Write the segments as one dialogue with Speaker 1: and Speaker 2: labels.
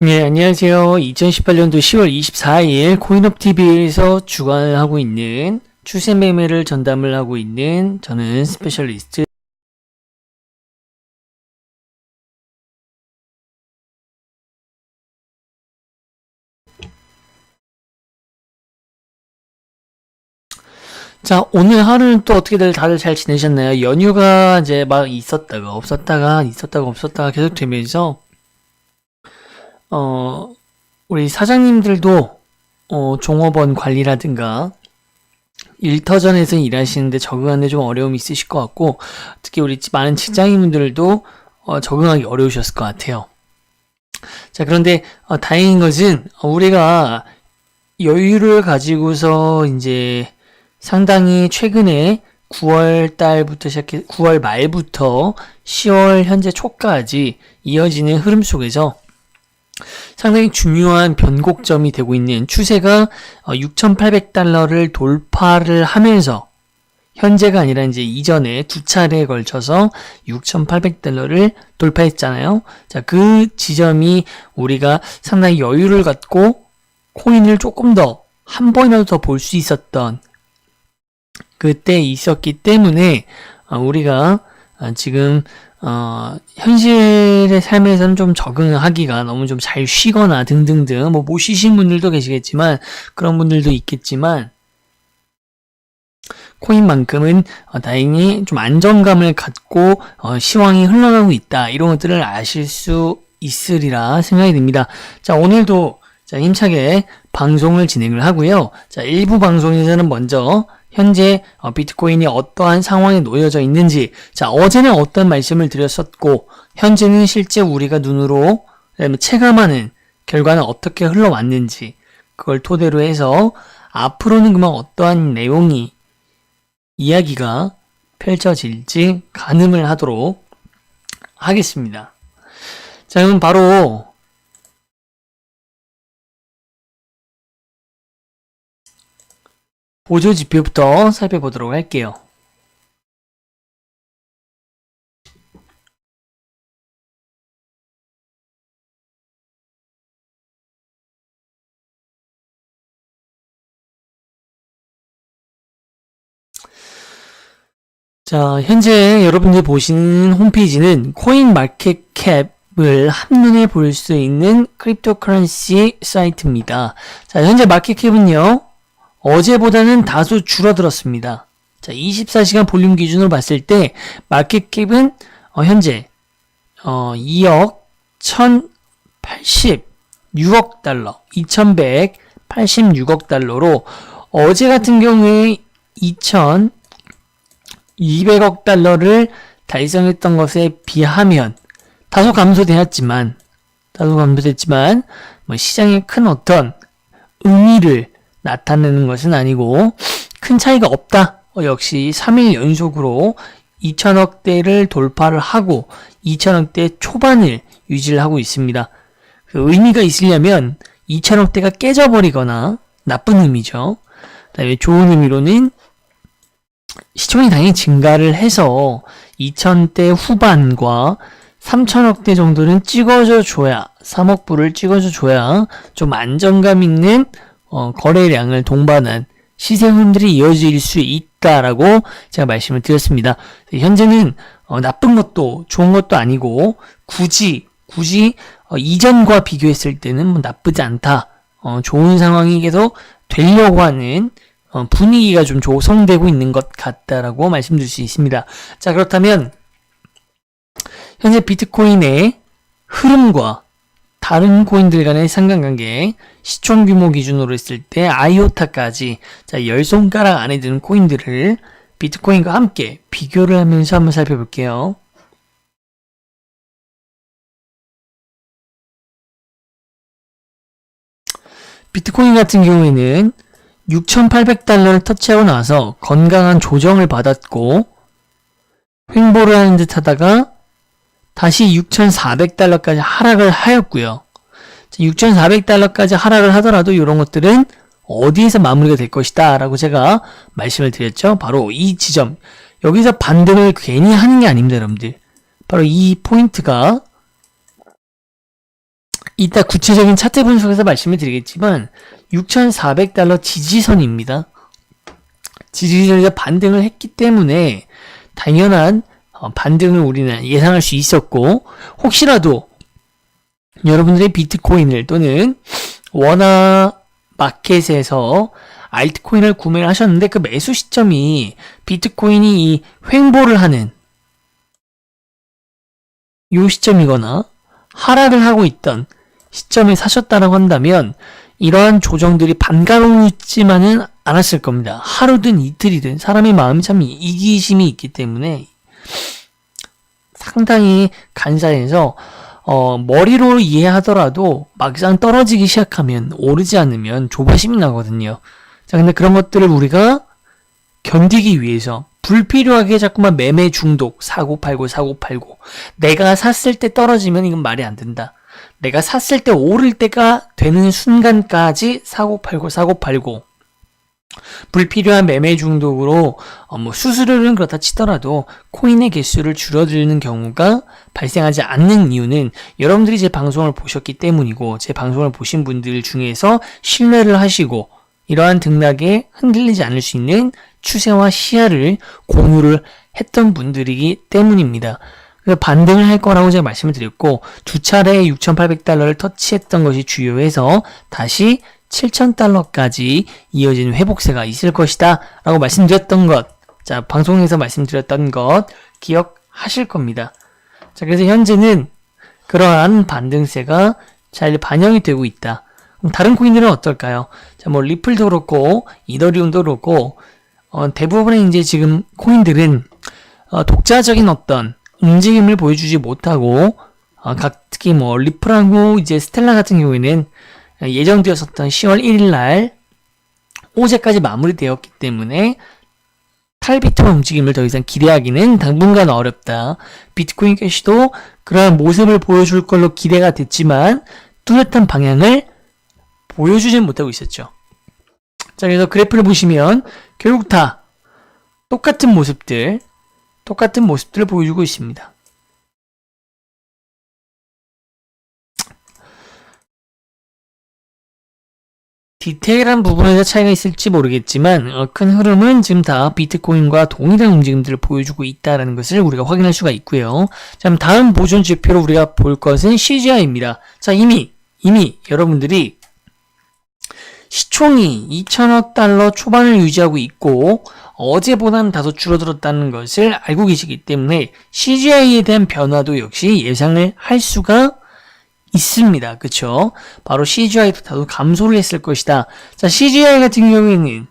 Speaker 1: 네, 안녕하세요. 2018년도 10월 24일 코인업TV에서 주관을 하고 있는 추세 매매를 전담을 하고 있는 저는 스페셜리스트. 자, 오늘 하루는 또 어떻게들 다들 잘 지내셨나요? 연휴가 이제 막 있었다가 없었다가 계속 되면서 우리 사장님들도 종업원 관리라든가 일터전에서 일하시는데 적응하는데 좀 어려움이 있으실 것 같고, 특히 우리 많은 직장인분들도 적응하기 어려우셨을 것 같아요. 자, 그런데 다행인 것은 우리가 여유를 가지고서 이제 상당히 최근에 9월 달부터 시작해 9월 말부터 10월 현재 초까지 이어지는 흐름 속에서 상당히 중요한 변곡점이 되고 있는 추세가 6,800달러를 돌파를 하면서 현재가 아니라 이제 이전에 두 차례에 걸쳐서 6,800달러를 돌파했잖아요. 자, 그 지점이 우리가 상당히 여유를 갖고 코인을 조금 더 한 번이라도 더 볼 수 있었던 그때 있었기 때문에 우리가 지금 현실의 삶에서는 좀 적응하기가 너무 좀 잘 쉬거나 등등등 뭐 못 쉬신 분들도 계시겠지만 그런 분들도 있겠지만 코인만큼은 다행히 좀 안정감을 갖고 시황이 흘러가고 있다, 이런 것들을 아실 수 있으리라 생각이 듭니다. 자, 오늘도 자, 힘차게 방송을 진행을 하고요. 자, 일부 방송에서는 먼저 현재 비트코인이 어떠한 상황에 놓여져 있는지, 자, 어제는 어떤 말씀을 드렸었고 현재는 실제 우리가 눈으로 체감하는 결과는 어떻게 흘러왔는지, 그걸 토대로 해서 앞으로는 그만 어떠한 내용이 이야기가 펼쳐질지 가늠을 하도록 하겠습니다. 자, 그럼 바로 보조 지표부터 살펴보도록 할게요. 자, 현재 여러분들이 보시는 홈페이지는 코인 마켓 캡을 한눈에 볼 수 있는 크립토커런시 사이트입니다. 자, 현재 마켓 캡은요, 어제보다는 다소 줄어들었습니다. 자, 24시간 볼륨 기준으로 봤을 때 마켓 캡은 현재 2억 1086억 달러, 2186억 달러로 어제 같은 경우에 2,200억 달러를 달성했던 것에 비하면 다소 감소됐지만 뭐 시장에 큰 어떤 의미를 나타내는 것은 아니고 큰 차이가 없다. 역시 3일 연속으로 2천억대를 돌파를 하고 2천억대 초반을 유지를 하고 있습니다. 그 의미가 있으려면 2천억대가 깨져버리거나, 나쁜 의미죠. 그다음에 좋은 의미로는 시총이 당연히 증가를 해서 2천대 후반과 3천억대 정도는 찍어줘 줘야, 3억 불을 찍어줘 줘야 좀 안정감 있는 거래량을 동반한 시세 흐름들이 이어질 수 있다라고 제가 말씀을 드렸습니다. 현재는 나쁜 것도 좋은 것도 아니고 굳이 이전과 비교했을 때는 뭐 나쁘지 않다, 좋은 상황이 계속 되려고 하는 분위기가 좀 조성되고 있는 것 같다라고 말씀드릴 수 있습니다. 자, 그렇다면 현재 비트코인의 흐름과 다른 코인들 간의 상관관계, 시총 규모 기준으로 했을 때 아이오타까지, 자, 10손가락 안에 드는 코인들을 비트코인과 함께 비교를 하면서 한번 살펴볼게요. 비트코인 같은 경우에는 6,800달러를 터치하고 나서 건강한 조정을 받았고 횡보를 하는 듯 하다가 다시 6,400달러까지 하락을 하였고요. 6,400달러까지 하락을 하더라도 이런 것들은 어디에서 마무리가 될 것이다 라고 제가 말씀을 드렸죠. 바로 이 지점, 여기서 반등을 괜히 하는 게 아닙니다, 여러분들. 바로 이 포인트가 이따 구체적인 차트 분석에서 말씀을 드리겠지만 6,400달러 지지선입니다. 지지선에서 반등을 했기 때문에 당연한 반등을 우리는 예상할 수 있었고, 혹시라도 여러분들의 비트코인을 또는 원화 마켓에서 알트코인을 구매를 하셨는데 그 매수 시점이 비트코인이 이 횡보를 하는 요 시점이거나 하락을 하고 있던 시점에 사셨다라고 한다면 이러한 조정들이 반가우지만은 않았을 겁니다. 하루든 이틀이든 사람의 마음이 참 이기심이 있기 때문에 상당히 간사해서 머리로 이해하더라도 막상 떨어지기 시작하면 오르지 않으면 조바심이 나거든요. 자, 근데 그런 것들을 우리가 견디기 위해서 불필요하게 자꾸만 매매 중독, 사고 팔고 내가 샀을 때 떨어지면 이건 말이 안 된다. 내가 샀을 때 오를 때가 되는 순간까지 사고 팔고 불필요한 매매 중독으로 수수료는 그렇다 치더라도 코인의 개수를 줄여드리는 경우가 발생하지 않는 이유는 여러분들이 제 방송을 보셨기 때문이고, 제 방송을 보신 분들 중에서 신뢰를 하시고 이러한 등락에 흔들리지 않을 수 있는 추세와 시야를 공유를 했던 분들이기 때문입니다. 반등을 할 거라고 제가 말씀을 드렸고, 두 차례 6,800달러를 터치했던 것이 주요해서 다시 7,000달러까지 이어지는 회복세가 있을 것이다 라고 말씀드렸던 것, 자, 방송에서 말씀드렸던 것 기억하실 겁니다. 자, 그래서 현재는 그러한 반등세가 잘 반영이 되고 있다. 그럼 다른 코인들은 어떨까요? 자, 뭐 리플도 그렇고 이더리움도 그렇고 대부분의 이제 지금 코인들은 독자적인 어떤 움직임을 보여주지 못하고, 특히 뭐 리플하고 이제 스텔라 같은 경우에는 예정되었었던 10월 1일 날 어제까지 마무리되었기 때문에 탈비트의 움직임을 더 이상 기대하기는 당분간 어렵다. 비트코인 캐시도 그러한 모습을 보여줄 걸로 기대가 됐지만 뚜렷한 방향을 보여주진 못하고 있었죠. 자, 그래서 그래프를 보시면 결국 다 똑같은 모습들을 보여주고 있습니다. 디테일한 부분에서 차이가 있을지 모르겠지만 큰 흐름은 지금 다 비트코인과 동일한 움직임들을 보여주고 있다는 것을 우리가 확인할 수가 있고요. 자, 다음 보존 지표로 우리가 볼 것은 CGI입니다. 자, 이미 여러분들이 시총이 2천억 달러 초반을 유지하고 있고 어제보다는 다소 줄어들었다는 것을 알고 계시기 때문에 CGI에 대한 변화도 역시 예상을 할 수가 있습니다. 그쵸? 바로 CGI도 다소 감소를 했을 것이다. 자, CGI 같은 경우에는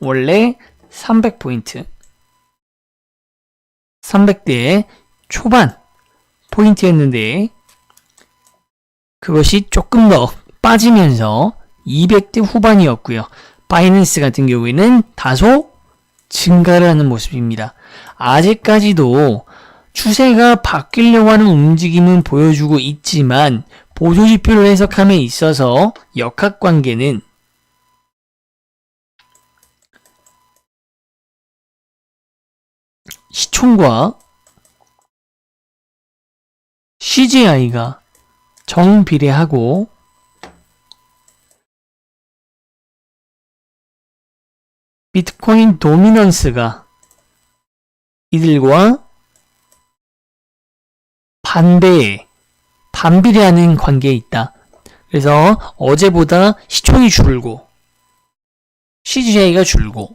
Speaker 1: 원래 300포인트 300대 초반 포인트였는데 그것이 조금 더 빠지면서 200대 후반이었고요. 바이낸스 같은 경우에는 다소 증가를 하는 모습입니다. 아직까지도 추세가 바뀌려고 하는 움직임은 보여주고 있지만 보조지표를 해석함에 있어서 역학관계는 시총과 CGI가 정비례하고 비트코인 도미넌스가 이들과 반비례하는 관계에 있다. 그래서 어제보다 시총이 줄고 CGI가 줄고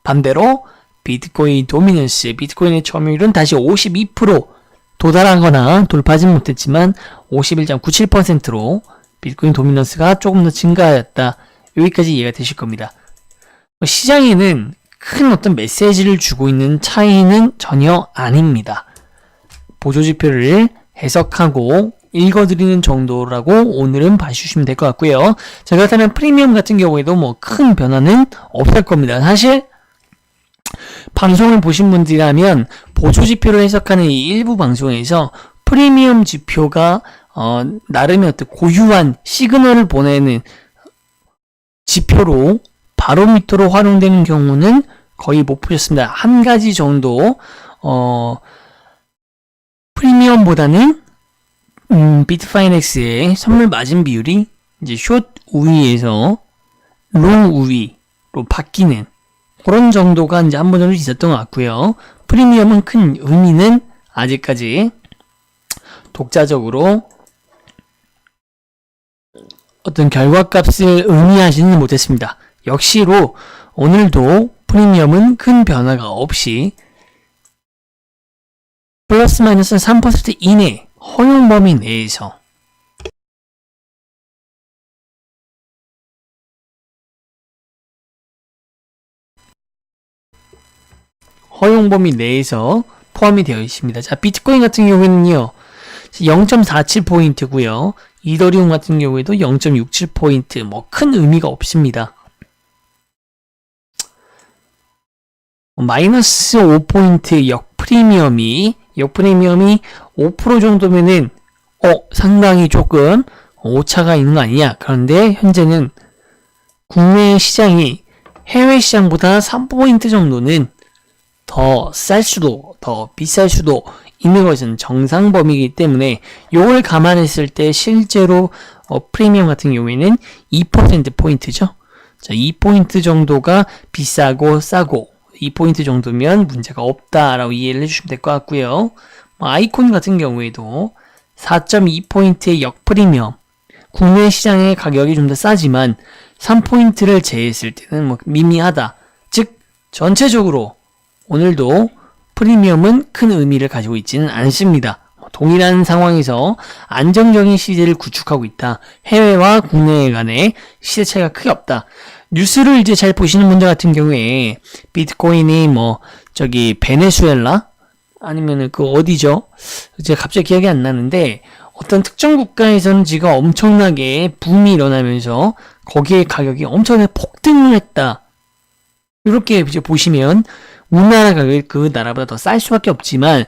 Speaker 1: 반대로 비트코인 도미넌스, 비트코인의 점유율은 다시 52% 도달하거나 돌파하지 못했지만 51.97%로 비트코인 도미넌스가 조금 더 증가하였다. 여기까지 이해가 되실 겁니다. 시장에는 큰 어떤 메시지를 주고 있는 차이는 전혀 아닙니다. 보조지표를 해석하고 읽어드리는 정도라고 오늘은 봐주시면 될 것 같고요. 자, 그렇다면 프리미엄 같은 경우에도 뭐 큰 변화는 없을 겁니다. 사실 방송을 보신 분들이라면 보조지표로 해석하는 이 일부 방송에서 프리미엄 지표가 나름의 어떤 고유한 시그널을 보내는 지표로 바로미터로 활용되는 경우는 거의 못 보셨습니다. 한 가지 정도 프리미엄보다는 비트파이넥스의 선물 마진 비율이 이제 숏 우위에서 롱 우위로 바뀌는 그런 정도가 이제 한 번 정도 있었던 것 같고요. 프리미엄은 큰 의미는 아직까지 독자적으로 어떤 결과값을 의미하지는 못했습니다. 역시로 오늘도 프리미엄은 큰 변화가 없이 플러스 마이너스 3% 이내 허용 범위 내에서 허용 범위 내에서 포함이 되어 있습니다. 자, 비트코인 같은 경우에는요. 0.47포인트고요. 이더리움 같은 경우에도 0.67포인트 뭐 큰 의미가 없습니다. 마이너스 5포인트 역프리미엄이 5% 정도면은 상당히 조금 오차가 있는 거 아니냐. 그런데 현재는 국내 시장이 해외 시장보다 3포인트 정도는 더 쌀 수도 더 비쌀 수도 있는 것은 정상 범위이기 때문에 이걸 감안했을 때 실제로 프리미엄 같은 경우에는 2%포인트죠. 자, 2포인트 정도가 비싸고 싸고 2포인트 정도면 문제가 없다라고 이해를 해주시면 될 것 같고요. 아이콘 같은 경우에도 4.2포인트의 역프리미엄 국내 시장의 가격이 좀 더 싸지만 3포인트를 제했을 때는 뭐 미미하다. 즉 전체적으로 오늘도 프리미엄은 큰 의미를 가지고 있지는 않습니다. 동일한 상황에서 안정적인 시세를 구축하고 있다. 해외와 국내 간의 시세 차이가 크게 없다. 뉴스를 이제 잘 보시는 분들 같은 경우에 비트코인이 베네수엘라 아니면은 어디죠? 이제 갑자기 기억이 안 나는데 어떤 특정 국가에서는 지금 엄청나게 붐이 일어나면서 거기에 가격이 엄청나게 폭등을 했다. 이렇게 이제 보시면 우리나라 가격이 그 나라보다 더 쌀 수밖에 없지만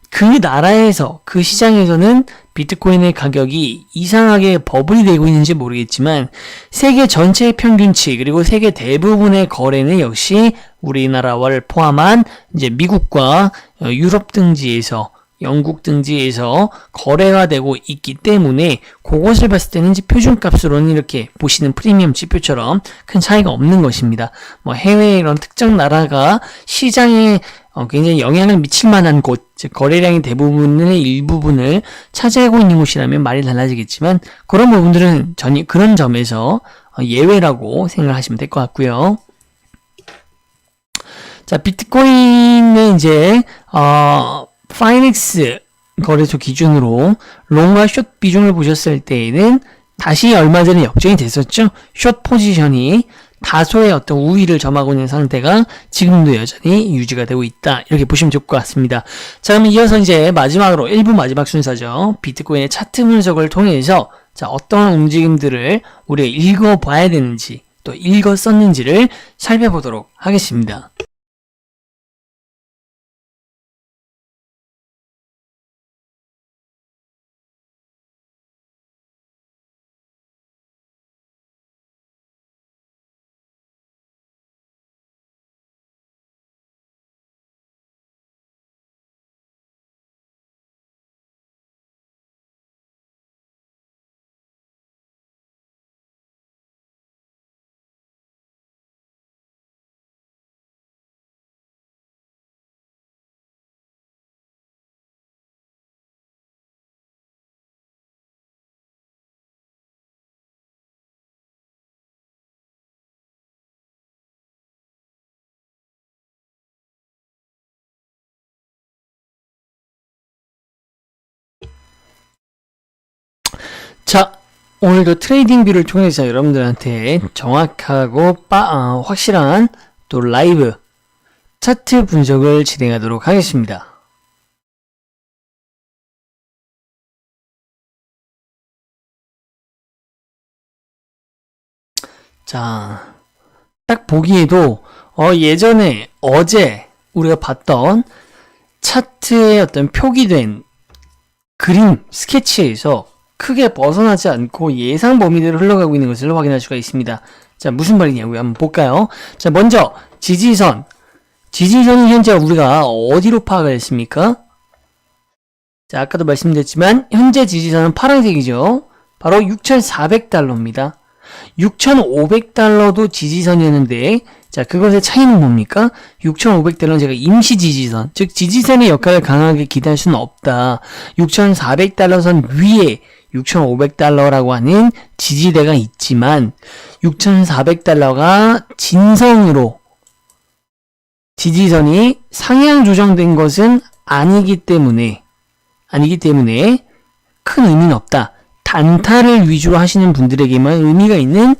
Speaker 1: 그 나라에서 그 시장에서는 비트코인의 가격이 이상하게 버블이 되고 있는지 모르겠지만 세계 전체의 평균치 그리고 세계 대부분의 거래는 역시 우리나라를 포함한 이제 미국과 유럽 등지에서 영국 등지에서 거래가 되고 있기 때문에 그것을 봤을 때는 이제 표준값으로는 이렇게 보시는 프리미엄 지표처럼 큰 차이가 없는 것입니다. 해외의 이런 특정 나라가 시장에 굉장히 영향을 미칠 만한 곳, 즉 거래량의 대부분의 일부분을 차지하고 있는 곳이라면 말이 달라지겠지만 그런 부분들은 전혀 그런 점에서 예외라고 생각하시면 될 것 같고요. 자, 비트코인은 이제 파이넥스 거래소 기준으로 롱과 숏 비중을 보셨을 때에는 다시 얼마 전에 역전이 됐었죠. 숏 포지션이 다소의 어떤 우위를 점하고 있는 상태가 지금도 여전히 유지가 되고 있다. 이렇게 보시면 좋을 것 같습니다. 자, 그럼 이어서 이제 마지막으로 1부 마지막 순서죠. 비트코인의 차트 분석을 통해서 자, 어떠한 움직임들을 우리가 읽어봐야 되는지 또 읽었었는지를 살펴보도록 하겠습니다. 자, 오늘도 트레이딩 뷰를 통해서 여러분들한테 정확하고 확실한 또 라이브 차트 분석을 진행하도록 하겠습니다. 자, 딱 보기에도 예전에 어제 우리가 봤던 차트의 어떤 표기된 그림 스케치에서 크게 벗어나지 않고 예상 범위대로 흘러가고 있는 것을 확인할 수가 있습니다. 자, 무슨 말이냐고요? 한번 볼까요? 자, 먼저 지지선이 현재 우리가 어디로 파악을 했습니까? 자, 아까도 말씀드렸지만 현재 지지선은 파란색이죠. 바로 6,400달러입니다. 6,500달러도 지지선이었는데 자, 그것의 차이는 뭡니까? 6,500달러는 제가 임시 지지선, 즉 지지선의 역할을 강하게 기대할 수는 없다. 6,400달러 선 위에 6,500달러라고 하는 지지대가 있지만 6,400달러가 진성으로 지지선이 상향 조정된 것은 아니기 때문에 큰 의미는 없다. 단타를 위주로 하시는 분들에게만 의미가 있는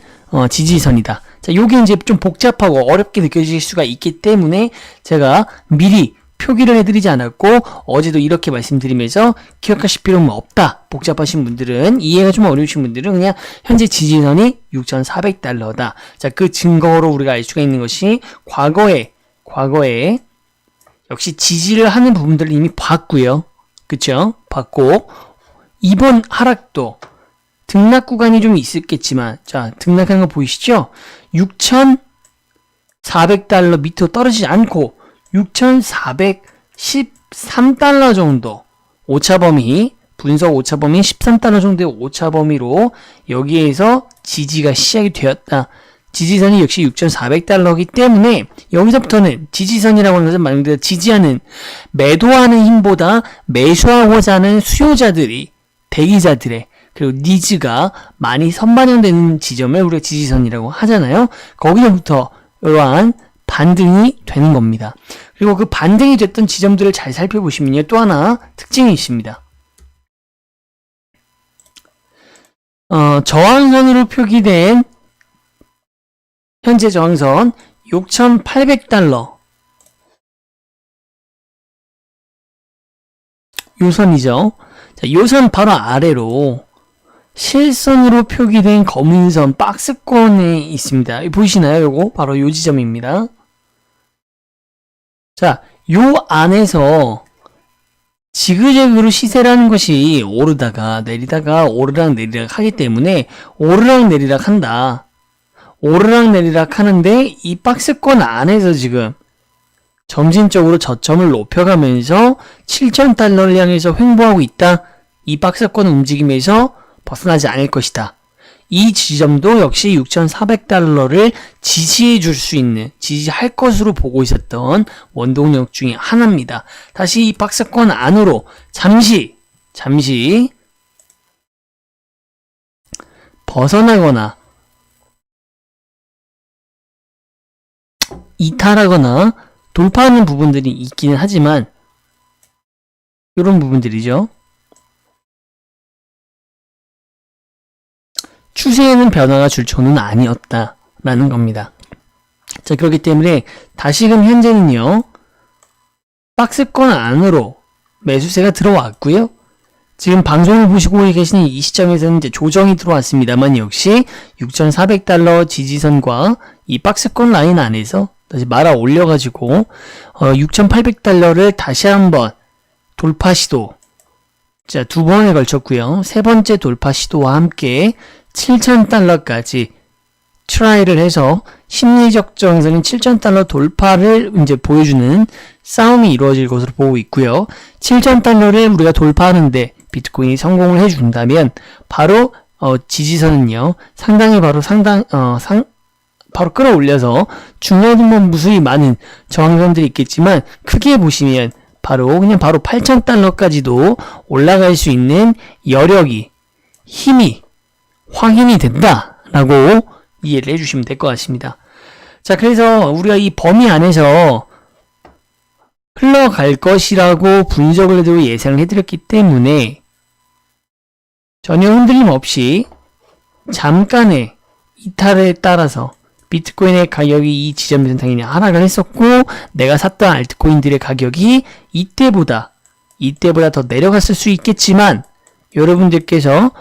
Speaker 1: 지지선이다. 자, 요게 이제 좀 복잡하고 어렵게 느껴질 수가 있기 때문에 제가 미리 표기를 해드리지 않았고 어제도 이렇게 말씀드리면서 기억하실 필요는 없다. 복잡하신 분들은, 이해가 좀 어려우신 분들은 그냥 현재 지지선이 6,400달러다. 자, 그 증거로 우리가 알 수가 있는 것이 과거에 역시 지지를 하는 부분들을 이미 봤고요. 그쵸? 봤고 이번 하락도 등락 구간이 좀 있었겠지만 자, 등락한 거 보이시죠? 6,400달러 밑으로 떨어지지 않고 6,413달러 정도 오차범위, 분석 오차범위 13달러 정도의 오차범위로 여기에서 지지가 시작이 되었다. 지지선이 역시 6,400달러이기 때문에 여기서부터는 지지선이라고 하는 것은 말 그대로 지지하는, 매도하는 힘보다 매수하고자 하는 수요자들이, 대기자들의 그리고 니즈가 많이 선반영되는 지점을 우리가 지지선이라고 하잖아요. 거기서부터 이러한 반등이 되는 겁니다. 그리고 그 반등이 됐던 지점들을 잘 살펴보시면요, 또 하나 특징이 있습니다. 저항선으로 표기된 현재 저항선 6,800달러 요 선이죠. 자, 요 선 바로 아래로 실선으로 표기된 검은 선 박스권에 있습니다. 보이시나요? 요거 바로 요 지점입니다. 자, 요 안에서 지그재그로 시세라는 것이 오르다가 내리다가 오르락 내리락 하기 때문에 오르락 내리락 한다. 오르락 내리락 하는데 이 박스권 안에서 지금 점진적으로 저점을 높여가면서 7,000달러를 향해서 횡보하고 있다. 이 박스권 움직임에서 벗어나지 않을 것이다. 이 지점도 역시 6,400달러를 지지해 줄 수 있는, 지지할 것으로 보고 있었던 원동력 중에 하나입니다. 다시 이 박스권 안으로 잠시 벗어나거나 이탈하거나 돌파하는 부분들이 있기는 하지만 이런 부분들이죠. 추세에는 변화가 줄초는 아니었다라는 겁니다. 자, 그렇기 때문에 다시금 현재는요, 박스권 안으로 매수세가 들어왔고요. 지금 방송을 보시고 계시는 이 시점에서는 이제 조정이 들어왔습니다만 역시 6,400달러 지지선과 이 박스권 라인 안에서 다시 말아 올려가지고 6,800달러를 다시 한번 돌파 시도, 자, 두 번에 걸쳤고요. 세 번째 돌파 시도와 함께 7,000달러까지 트라이를 해서 심리적 저항선인 7,000달러 돌파를 이제 보여주는 싸움이 이루어질 것으로 보고 있고요. 7,000달러를 우리가 돌파하는데 비트코인이 성공을 해준다면 바로 지지선은요, 상당히 바로 바로 끌어올려서 중요한 무수히 많은 저항선들이 있겠지만 크게 보시면 바로 8,000달러까지도 올라갈 수 있는 여력이, 힘이 확인이 된다라고 이해를 해주시면 될 것 같습니다. 자, 그래서 우리가 이 범위 안에서 흘러갈 것이라고 분석을 해도 예상을 해드렸기 때문에 전혀 흔들림 없이 잠깐의 이탈에 따라서 비트코인의 가격이 이 지점에서 당연히 하락을 했었고, 내가 샀던 알트코인들의 가격이 이때보다 더 내려갔을 수 있겠지만, 여러분들께서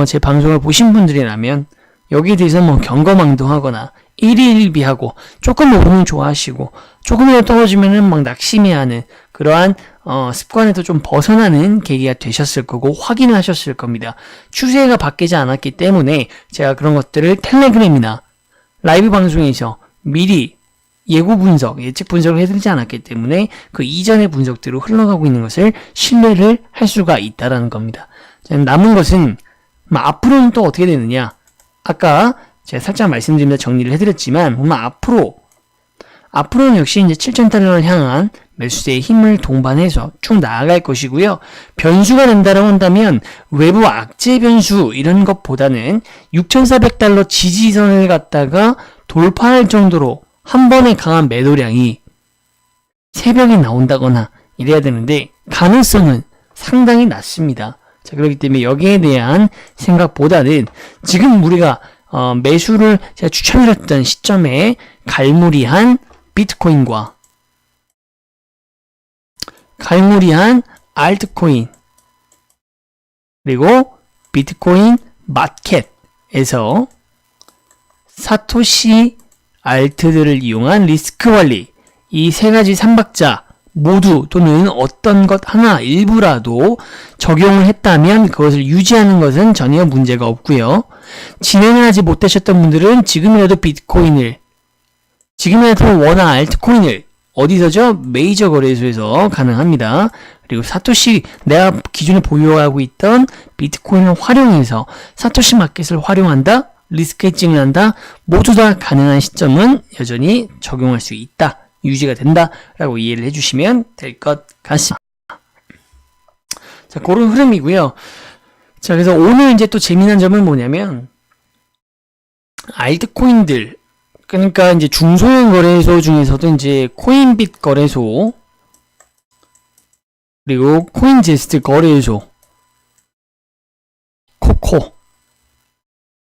Speaker 1: 제 방송을 보신 분들이라면 여기에 대해서 뭐 경거망동하거나 일희일비하고 조금 오르면 좋아하시고 조금이라도 떨어지면은 막 낙심해하는 그러한 습관에서 좀 벗어나는 계기가 되셨을 거고 확인을 하셨을 겁니다. 추세가 바뀌지 않았기 때문에 제가 그런 것들을 텔레그램이나 라이브 방송에서 미리 예고 분석, 예측 분석을 해드리지 않았기 때문에 그 이전의 분석대로 흘러가고 있는 것을 신뢰를 할 수가 있다라는 겁니다. 자, 남은 것은 앞으로는 또 어떻게 되느냐? 아까 제가 살짝 말씀드리면서 정리를 해드렸지만 앞으로는 역시 이제 7,000달러를 향한 매수세의 힘을 동반해서 쭉 나아갈 것이고요. 변수가 된다라고 한다면 외부 악재 변수 이런 것보다는 6,400달러 지지선을 갖다가 돌파할 정도로 한 번에 강한 매도량이 새벽에 나온다거나 이래야 되는데 가능성은 상당히 낮습니다. 자, 그렇기 때문에 여기에 대한 생각보다는 지금 우리가 매수를 제가 추천드렸던 시점에 갈무리한 비트코인과 갈무리한 알트코인 그리고 비트코인 마켓에서 사토시 알트들을 이용한 리스크 관리 이 세 가지 삼박자 모두 또는 어떤 것 하나 일부라도 적용을 했다면 그것을 유지하는 것은 전혀 문제가 없고요. 진행을 하지 못하셨던 분들은 지금이라도 원화 알트코인을 어디서죠? 메이저 거래소에서 가능합니다. 그리고 사토시 내가 기존에 보유하고 있던 비트코인을 활용해서 사토시 마켓을 활용한다? 리스크 해칭을 한다? 모두 다 가능한 시점은 여전히 적용할 수 있다. 유지가 된다. 라고 이해를 해주시면 될 것 같습니다. 자, 그런 흐름이고요. 자, 그래서 오늘 이제 또 재미난 점은 뭐냐면 알트코인들 그러니까 이제 중소형 거래소 중에서도 이제 코인빗 거래소 그리고 코인제스트 거래소 코코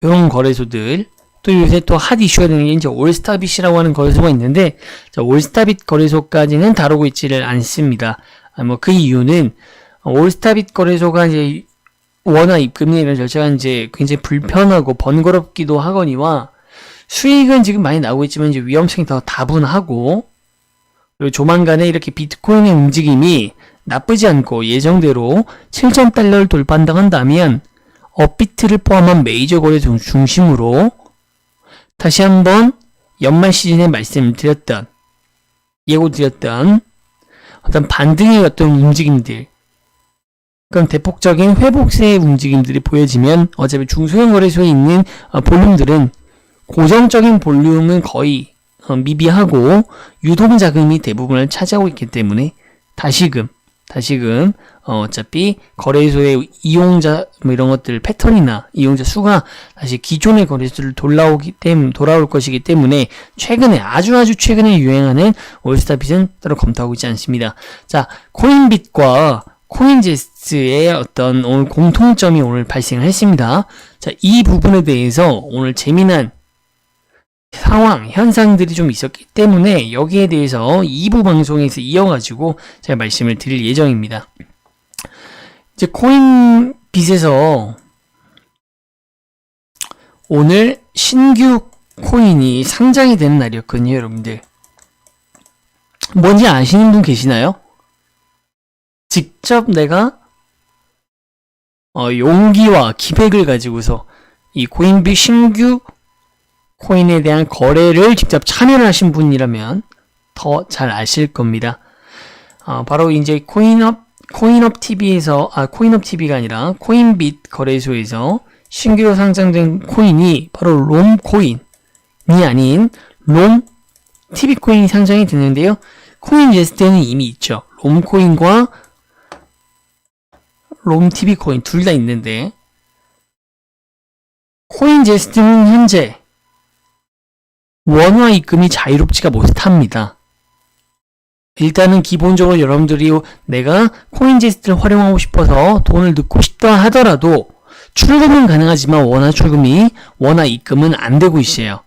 Speaker 1: 이런 거래소들 또 요새 또 핫 이슈가 되는 게 이제 올스타빗이라고 하는 거래소가 있는데 자, 올스타빗 거래소까지는 다루고 있지를 않습니다. 뭐 그 이유는 올스타빗 거래소가 이제 원화 입금이 이런 절차가 이제 굉장히 불편하고 번거롭기도 하거니와 수익은 지금 많이 나오고 있지만 이제 위험성이 더 다분하고 그리고 조만간에 이렇게 비트코인의 움직임이 나쁘지 않고 예정대로 7,000달러를 돌파한다고 한다면 업비트를 포함한 메이저 거래소 중심으로 다시 한번 연말 시즌에 말씀드렸던 예고드렸던 어떤 반등의 어떤 움직임들 그럼 대폭적인 회복세의 움직임들이 보여지면 어차피 중소형 거래소에 있는 볼륨들은 고정적인 볼륨은 거의 미비하고 유동자금이 대부분을 차지하고 있기 때문에 다시금 어차피 거래소의 이용자 뭐 이런 것들 패턴이나 이용자 수가 다시 기존의 거래소를 돌아올 것이기 때문에 최근에 아주 최근에 유행하는 올스타빗은 따로 검토하고 있지 않습니다. 자, 코인빗과 코인제스트의 어떤 오늘 공통점이 오늘 발생을 했습니다. 자, 이 부분에 대해서 오늘 재미난 상황, 현상들이 좀 있었기 때문에 여기에 대해서 2부 방송에서 이어가지고 제가 말씀을 드릴 예정입니다. 이제 코인빗에서 오늘 신규 코인이 상장이 되는 날이었거든요, 여러분들. 뭔지 아시는 분 계시나요? 직접 내가 용기와 기백을 가지고서 이 코인빗 신규 코인에 대한 거래를 직접 참여를 하신 분이라면 더 잘 아실 겁니다. 바로 이제 코인업 TV가 아니라 코인빗 거래소에서 신규로 상장된 코인이 바로 롬코인이 아닌 롬 TV 코인이 상장이 됐는데요. 코인제스트에는 이미 있죠. 롬코인과 롬 TV 코인 둘 다 있는데 코인제스트는 현재 원화 입금이 자유롭지가 못합니다. 일단은 기본적으로 여러분들이 내가 코인제스트를 활용하고 싶어서 돈을 넣고 싶다 하더라도 출금은 가능하지만 원화 입금은 안 되고 있어요.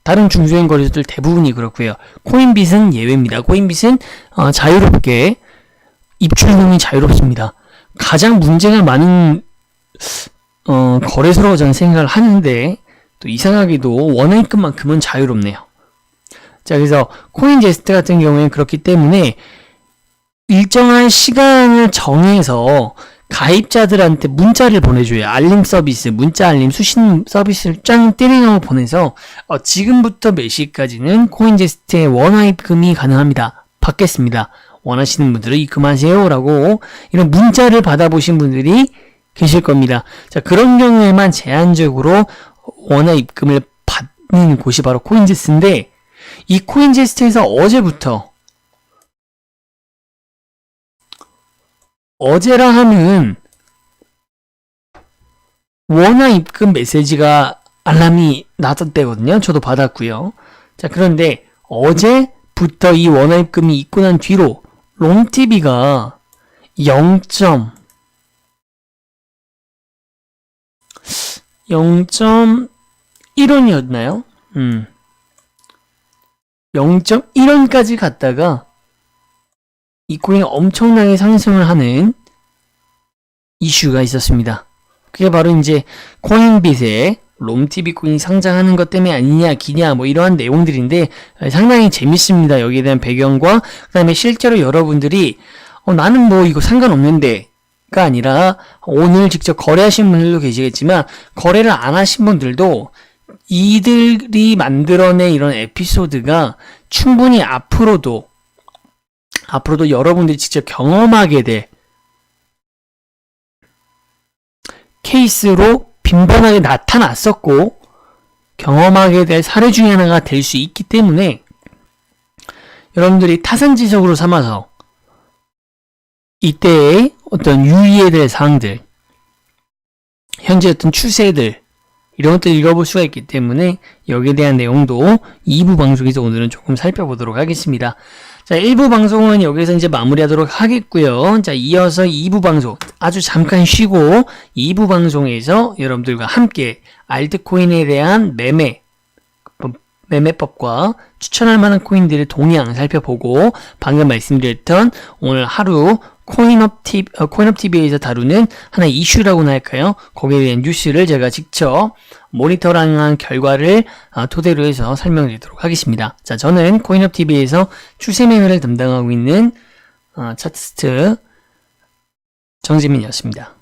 Speaker 1: 다른 중소형 거래소들 대부분이 그렇고요. 코인빗은 예외입니다. 코인빗은 자유롭게 입출금이 자유롭습니다. 가장 문제가 많은 거래소라고 저는 생각을 하는데 또 이상하게도 원화 입금만큼은 자유롭네요. 자, 그래서 코인제스트 같은 경우에는 그렇기 때문에 일정한 시간을 정해서 가입자들한테 문자를 보내줘요. 알림 서비스, 문자 알림, 수신 서비스를 짱 띠링하고 보내서 지금부터 몇 시까지는 코인제스트의 원화 입금이 가능합니다. 받겠습니다. 원하시는 분들은 입금하세요 라고 이런 문자를 받아보신 분들이 계실 겁니다. 자, 그런 경우에만 제한적으로 원화 입금을 받는 곳이 바로 코인제스트인데, 이 코인제스트에서 어제라 하면 원화 입금 메시지가 알람이 나왔대거든요. 저도 받았고요. 자, 그런데 어제부터 이 원화 입금이 있고 난 뒤로 롱TV가 0.1원이었나요? 0.1원까지 갔다가 이 코인이 엄청나게 상승을 하는 이슈가 있었습니다. 그게 바로 이제 코인빗에 롬TV 코인이 상장하는 것 때문에 아니냐 기냐 뭐 이러한 내용들인데 상당히 재밌습니다. 여기에 대한 배경과 그 다음에 실제로 여러분들이 나는 뭐 이거 상관없는데 가 아니라 오늘 직접 거래하신 분들도 계시겠지만 거래를 안 하신 분들도 이들이 만들어낸 이런 에피소드가 충분히 앞으로도 여러분들이 직접 경험하게 될 케이스로 빈번하게 나타났었고 경험하게 될 사례 중에 하나가 될 수 있기 때문에 여러분들이 타산지석으로 삼아서 이때의 어떤 유의해야 될 사항들, 현재 어떤 추세들 이런 것들 읽어볼 수가 있기 때문에 여기에 대한 내용도 2부 방송에서 오늘은 조금 살펴보도록 하겠습니다. 자, 1부 방송은 여기서 이제 마무리하도록 하겠고요. 자, 이어서 2부 방송 아주 잠깐 쉬고 2부 방송에서 여러분들과 함께 알트코인에 대한 매매법과 추천할 만한 코인들의 동향 살펴보고 방금 말씀드렸던 오늘 하루 코인업TV에서 다루는 하나의 이슈라고나 할까요? 거기에 대한 뉴스를 제가 직접 모니터링한 결과를 토대로 해서 설명드리도록 하겠습니다. 자, 저는 코인업TV에서 추세 매매를 담당하고 있는 차트스트 정재민이었습니다.